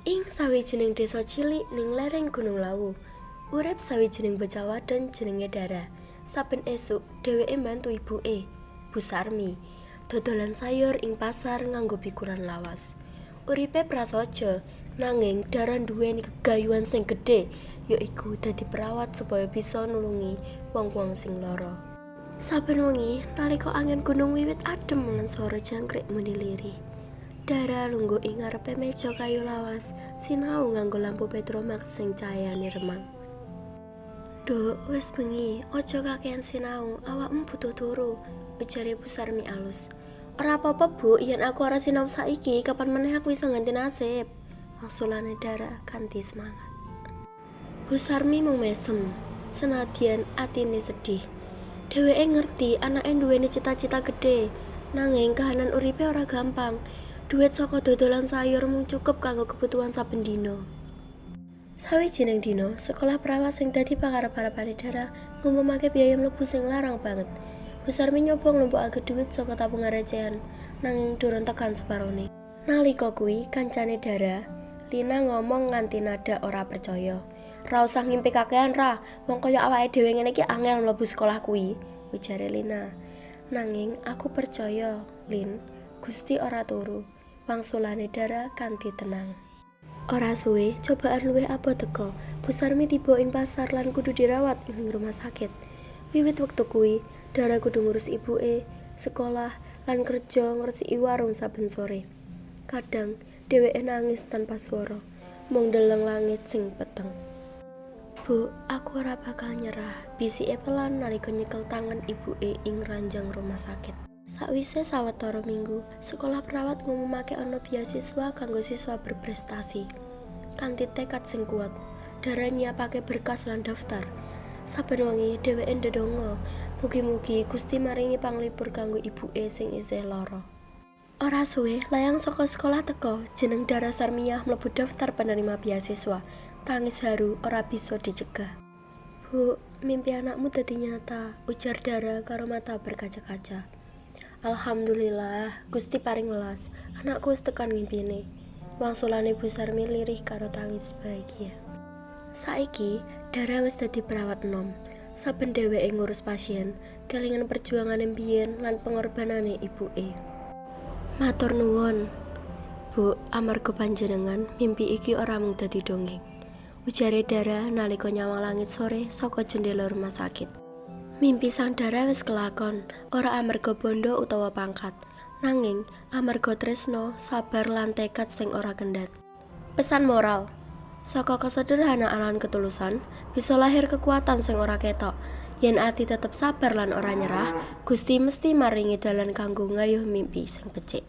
Ing sawijining desa cilik ning lereng Gunung Lawu, urip sawijining bocah wadon jenenge Dara. Saben esuk dheweke mbantu ibuke, Bu Sarmi, dodolan sayur ing pasar nganggo pikulan lawas. Uripe prasaja, nanging Dara nduweni gegayuhan sing gedhe, yaiku dadi perawat supaya bisa nulungi wong-wong sing lara. Saben wengi nalika angin gunung wiwit adem lan swara jangkrik muni lirih, Dara lungguh ing ngarepe meja kayu lawas, sinau nganggo lampu Petromax sing cahayane remang. "Duk, wis bengi, aja kakean sinau, awakmu butuh turu," ujare Bu Sarmi alus. "Ora apa-apa, Bu, yen aku ora sinau saiki, kapan meneh aku iso ganti nasib," maksulane Dara kanthi semangat. Bu Sarmi mung mesem, senadyan atine sedih. Dheweke ngerti anake nduweni cita-cita gedhe, nanging kahanan uripe ora gampang. Duit saka dodolan sayur mung cukup kanggo kebutuhan saben dina. Sawijining dina, sekolah perawat sing dadi pangarep-arepane Dara ngumumake biaya mlebu sing larang banget. Bu Sarmi nyoba nglumpukake duit saka tabungan recehan, nanging durung tekan separone. Nalika kuwi, kancane Dara, Lina ngomong nganti nada ora percaya. "Ra usah ngimpi kakean ra, wong kaya awake dhewe ngene iki angel mlebu sekolah kuwi," ujare Lina. "Nanging aku percaya, Lin, Gusti ora turu," wangsulane Dara kanthi tenang. Ora suwe, cobaan luwih abot teka. Bu Sarmi tiba ing pasar lan kudu dirawat ing rumah sakit. Wiwit wektu kuwi, Dara kudu ngurus ibuke, sekolah, lan kerja ngresiki warung saben sore. Kadang dheweke nangis tanpa swara, mung ndeleng langit sing peteng. "Bu, aku ora bakal nyerah," bisike pelan nalika nyekel tangan ibuke ing ranjang rumah sakit. Sakwise sawetara minggu, sekolah perawat ngumumake ana beasiswa kanggo siswa berprestasi. Kanthi tekad sing kuat, Dara nyiapake berkas lan daftar. Saben wengi dheweke ndedonga, mugi-mugi Gusti maringi panglipur kanggo ibuke sing isih lara. Ora suwe, layang saka sekolah teka, jeneng Dara Sarmiyah mlebu daftar penerima beasiswa. Tangis haru ora bisa dicegah. "Bu, mimpi anakmu dadi nyata," ujar Dara karo mata berkaca-kaca. "Alhamdulillah, Gusti paring welas, anakku wis tekan ngimpine," wangsulane Bu Sarmi lirih karo tangis bahagia. Saiki, Dara wis dadi perawat enom. Saben dheweke ngurus pasien, kelingan perjuangane mbiyen lan pengorbanane ibuke. "Matur nuwun, Bu, amarga panjenengan, mimpi iki ora mung dadi dongeng," ujare Dara nalika nyawang langit sore saka jendela rumah sakit. Mimpi sang Dara wis kelakon, ora amarga bondo utawa pangkat, nanging amarga tresno, sabar lan tekad sing ora kendhat. Pesan moral: saka kesederhanaan lan ketulusan bisa lahir kekuatan sing ora ketok. Yen ati tetep sabar lan ora nyerah, Gusti mesti maringi dalan kanggo ngayuh mimpi sing becik.